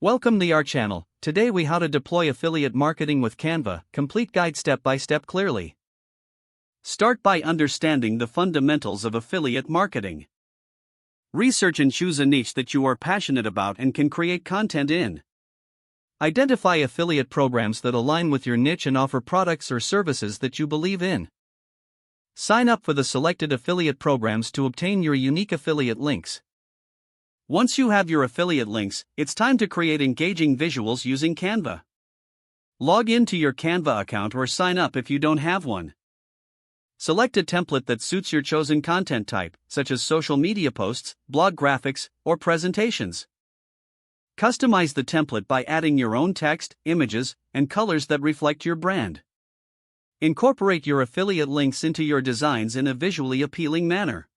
Welcome to our channel. Today we how to deploy affiliate marketing with Canva, complete guide step by step clearly. Start by understanding the fundamentals of affiliate marketing. Research and choose a niche that you are passionate about and can create content in. Identify affiliate programs that align with your niche and offer products or services that you believe in. Sign up for the selected affiliate programs to obtain your unique affiliate links. Once you have your affiliate links, it's time to create engaging visuals using Canva. Log into your Canva account or sign up if you don't have one. Select a template that suits your chosen content type, such as social media posts, blog graphics, or presentations. Customize the template by adding your own text, images, and colors that reflect your brand. Incorporate your affiliate links into your designs in a visually appealing manner.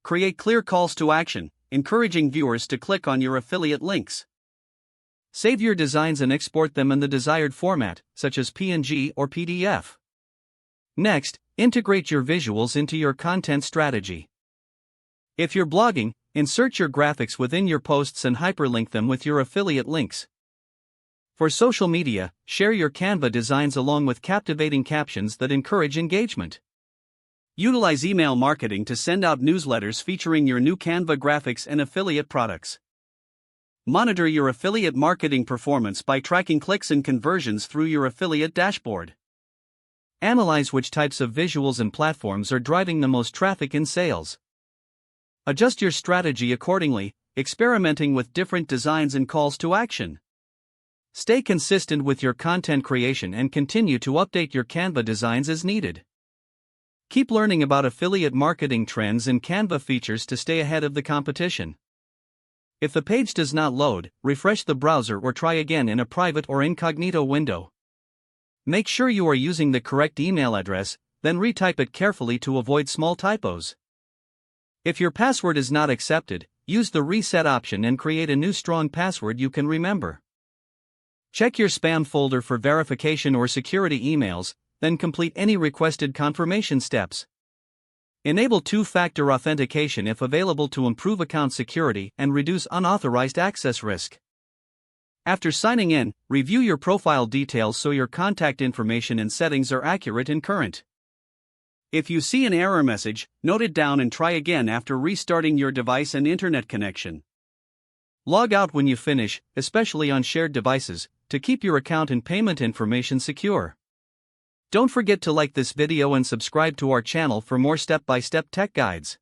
Create clear calls to action, encouraging viewers to click on your affiliate links. Save your designs and export them in the desired format, such as PNG or PDF. Next, integrate your visuals into your content strategy. If you're blogging, insert your graphics within your posts and hyperlink them with your affiliate links. For social media, share your Canva designs along with captivating captions that encourage engagement. Utilize email marketing to send out newsletters featuring your new Canva graphics and affiliate products. Monitor your affiliate marketing performance by tracking clicks and conversions through your affiliate dashboard. Analyze which types of visuals and platforms are driving the most traffic and sales. Adjust your strategy accordingly, experimenting with different designs and calls to action. Stay consistent with your content creation and continue to update your Canva designs as needed. Keep learning about affiliate marketing trends and Canva features to stay ahead of the competition. If the page does not load, refresh the browser or try again in a private or incognito window. Make sure you are using the correct email address, then retype it carefully to avoid small typos. If your password is not accepted, use the reset option and create a new strong password you can remember. Check your spam folder for verification or security emails, then complete any requested confirmation steps. Enable two-factor authentication if available to improve account security and reduce unauthorized access risk. After signing in, review your profile details so your contact information and settings are accurate and current. If you see an error message, note it down and try again after restarting your device and internet connection. Log out when you finish, especially on shared devices, to keep your account and payment information secure. Don't forget to like this video and subscribe to our channel for more step-by-step tech guides.